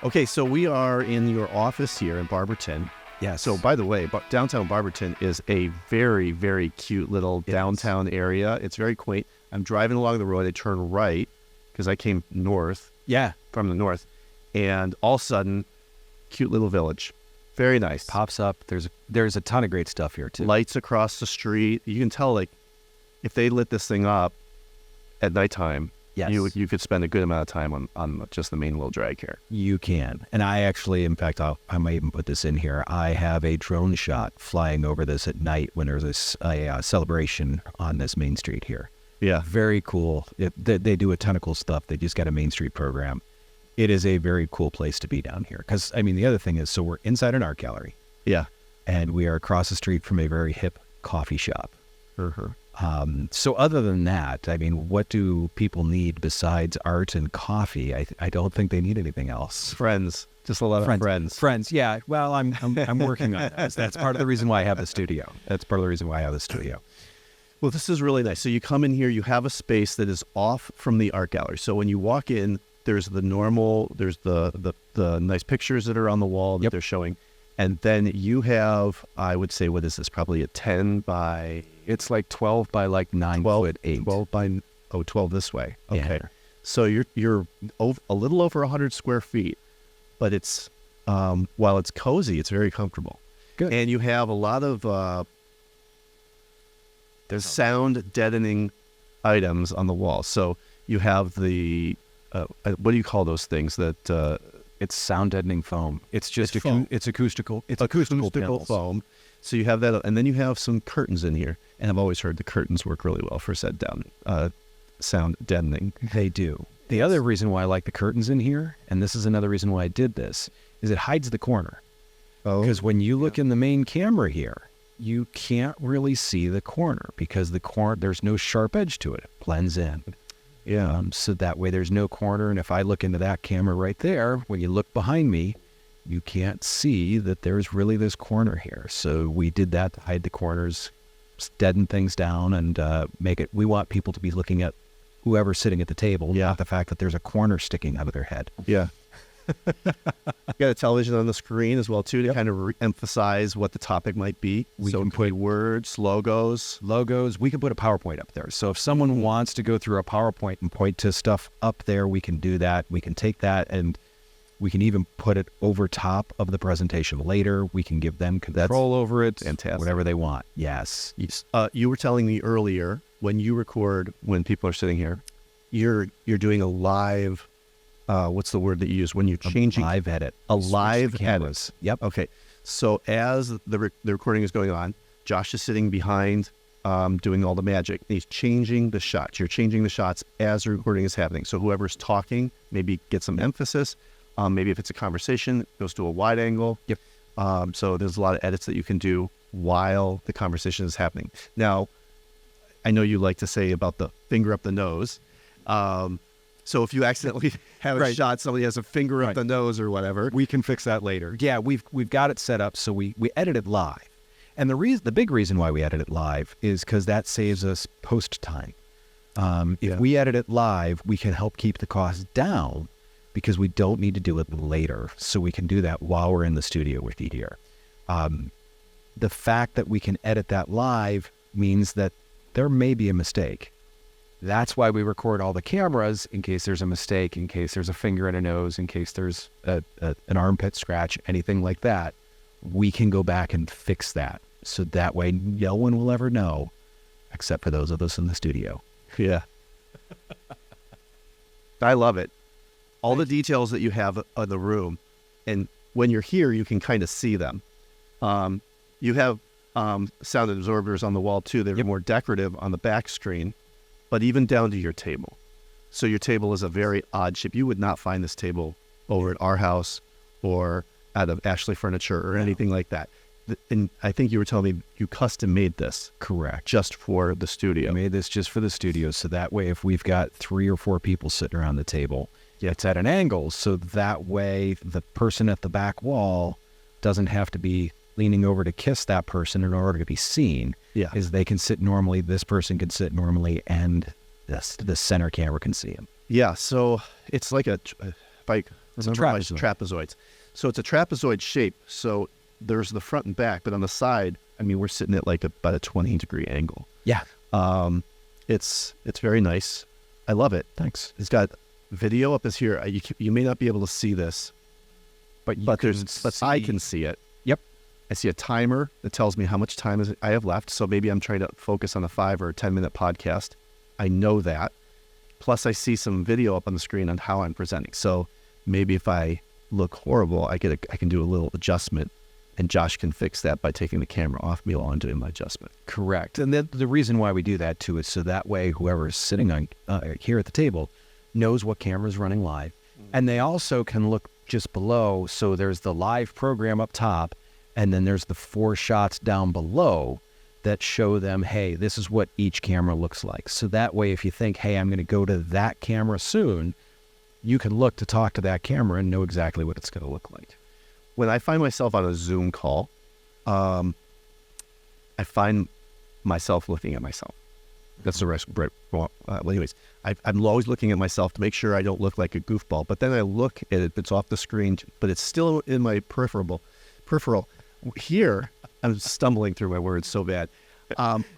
Okay, so we are in your office here in Barberton. Yes. So, by the way, downtown Barberton is a very, very cute little downtown area. It's very quaint. I'm driving along the road. I turn right because I came north. Yeah. From the north. And all of a sudden, cute little village. Very nice. Pops up. There's a ton of great stuff here, too. Lights across the street. You can tell, like, if they lit this thing up at nighttime, yes, you could spend a good amount of time on just the main little drag here. You can. And I actually, in fact, I might even put this in here. I have a drone shot flying over this at night when there's a celebration on this main street here. Yeah. Very cool. They do a ton of cool stuff. They just got a Main Street program. It is a very cool place to be down here. Because, I mean, the other thing is, so we're inside an art gallery. Yeah. And we are across the street from a very hip coffee shop. Uh-huh. So other than that, I mean, what do people need besides art and coffee? I don't think they need anything else. Friends. Just a lot of friends. Friends, yeah. Well, I'm working on that. That's part of the reason why I have the studio. Well, this is really nice. So you come in here, you have a space that is off from the art gallery. So when you walk in, there's the nice pictures that are on the wall that they're showing. And then you have, I would say, what is this? Probably a 10 by... It's like 12 by like 9 foot 8. 12 by, 12 this way. Okay. Yeah. So you're a little over 100 square feet, but it's, while it's cozy, it's very comfortable. Good. And you have a lot of there's sound deadening items on the wall. So you have the, what do you call those things that... It's sound deadening foam. It's just it's acoustical. It's acoustical foam. So you have that, and then you have some curtains in here. And I've always heard the curtains work really well for sound deadening. They do. The other reason why I like the curtains in here, and this is another reason why I did this, is it hides the corner. Oh. Because when you look in the main camera here, you can't really see the corner because there's no sharp edge to it. It blends in. Yeah. So that way there's no corner. And if I look into that camera right there, when you look behind me, you can't see that there's really this corner here. So we did that to hide the corners, deaden things down, and we want people to be looking at whoever's sitting at the table, not the fact that there's a corner sticking out of their head. Yeah. You got a television on the screen as well, too, to kind of emphasize what the topic might be. We can put words, logos. We can put a PowerPoint up there. So if someone wants to go through a PowerPoint and point to stuff up there, we can do that. We can take that and we can even put it over top of the presentation later. We can give them control over it. Fantastic. Whatever they want. Yes. You were telling me earlier, when you record, when people are sitting here, you're doing a live... what's the word that you use when you're changing? Live edit. A live edit. Yep. Okay. So as the recording is going on, Josh is sitting behind doing all the magic. He's changing the shots. You're changing the shots as the recording is happening. So whoever's talking maybe gets some emphasis. Maybe if it's a conversation, it goes to a wide angle. Yep. So there's a lot of edits that you can do while the conversation is happening. Now, I know you like to say about the finger up the nose. So if you accidentally have a shot, somebody has a finger up the nose or whatever, we can fix that later. Yeah, we've got it set up so we edit it live. And the big reason why we edit it live is because that saves us post time. If we edit it live, we can help keep the costs down because we don't need to do it later. So we can do that while we're in the studio with you here. The fact that we can edit that live means that there may be a mistake. That's why we record all the cameras in case there's a mistake, in case there's a finger in a nose, in case there's an armpit scratch, anything like that. We can go back and fix that. So that way no one will ever know except for those of us in the studio. Yeah. I love it. All the details that you have of the room. And when you're here, you can kind of see them. You have sound absorbers on the wall, too. They're more decorative on the back screen. But even down to your table. So your table is a very odd shape. You would not find this table over at our house or out of Ashley Furniture or anything like that. And I think you were telling me you custom made this. Correct. Just for the studio. I made this just for the studio. So that way, if we've got 3 or 4 people sitting around the table, it's at an angle. So that way, the person at the back wall doesn't have to be leaning over to kiss that person in order to be seen. Yeah. Is they can sit normally, this person can sit normally, and the center camera can see them. Yeah, so it's like if I It's a remember trapezoid. trapezoids. So it's a trapezoid shape. So there's the front and back, but on the side, I mean, we're sitting at like about a 20-degree angle. Yeah. It's very nice. I love it. Thanks. It's got video up as here. You may not be able to see this, but I can see it. Yep. I see a timer that tells me how much time I have left. So maybe I'm trying to focus on a 5 or 10-minute podcast. I know that. Plus, I see some video up on the screen on how I'm presenting. So maybe if I look horrible, I can do a little adjustment, and Josh can fix that by taking the camera off me while I'm doing my adjustment. Correct. And then the reason why we do that too is so that way whoever is sitting on here at the table knows what camera is running live, and they also can look just below. So there's the live program up top, and then there's the 4 shots down below that show them, hey, this is what each camera looks like. So that way, if you think, hey, I'm going to go to that camera soon, you can look to talk to that camera and know exactly what it's going to look like. When I find myself on a Zoom call, I find myself looking at myself. That's the rest. Well, anyways, I'm always looking at myself to make sure I don't look like a goofball. But then I look at it; it's off the screen, but it's still in my peripheral. Here, I'm stumbling through my words so bad.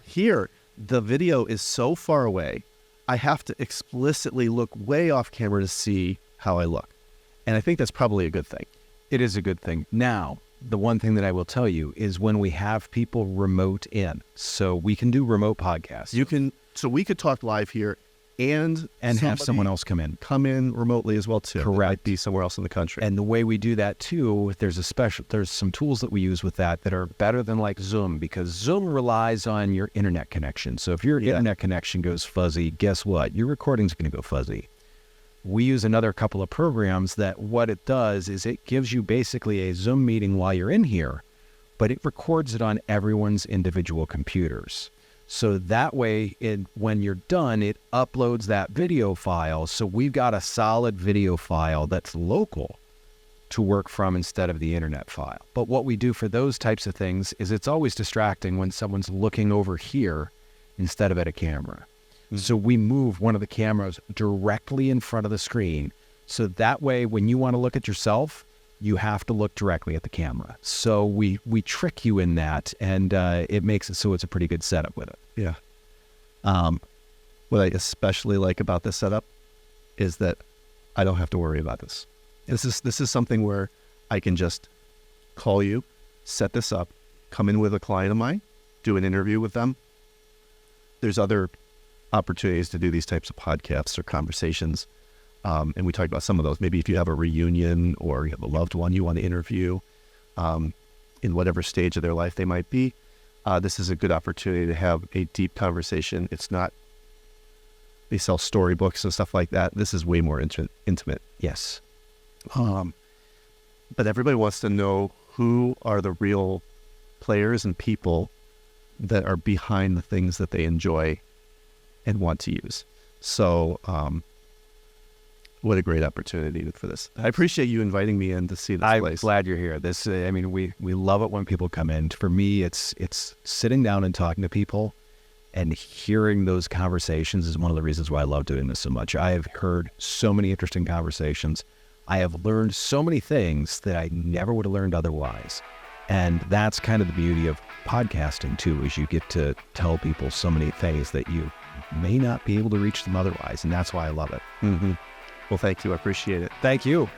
Here, the video is so far away, I have to explicitly look way off camera to see how I look, and I think that's probably a good thing. It is a good thing. Now, the one thing that I will tell you is when we have people remote in, so we can do remote podcasts. So we could talk live here and have someone else come in remotely as well too. Correct. They might be somewhere else in the country. And the way we do that too, there's some tools that we use with that are better than like Zoom, because Zoom relies on your internet connection. So if your internet connection goes fuzzy, guess what? Your recording's going to go fuzzy. We use another couple of programs that what it does is it gives you basically a Zoom meeting while you're in here, but it records it on everyone's individual computers. So that way, when you're done, it uploads that video file. So we've got a solid video file that's local to work from instead of the internet file. But what we do for those types of things is it's always distracting when someone's looking over here instead of at a camera. So we move one of the cameras directly in front of the screen. So that way, when you want to look at yourself, you have to look directly at the camera. So we trick you in that, and it makes it so it's a pretty good setup with it. Yeah. What I especially like about this setup is that I don't have to worry about this. This is something where I can just call you, set this up, come in with a client of mine, do an interview with them. There's other opportunities to do these types of podcasts or conversations. And we talked about some of those. Maybe if you have a reunion or you have a loved one you want to interview in whatever stage of their life they might be, this is a good opportunity to have a deep conversation. It's not, they sell storybooks and stuff like that. This is way more intimate. Yes. But everybody wants to know who are the real players and people that are behind the things that they enjoy and want to use. So, what a great opportunity for this. I appreciate you inviting me in to see this place. I'm glad you're here. We love it when people come in. For me, it's sitting down and talking to people and hearing those conversations is one of the reasons why I love doing this so much. I have heard so many interesting conversations. I have learned so many things that I never would have learned otherwise. And that's kind of the beauty of podcasting too, is you get to tell people so many things that you may not be able to reach them otherwise. And that's why I love it. Mm-hmm. Well, thank you. I appreciate it. Thank you.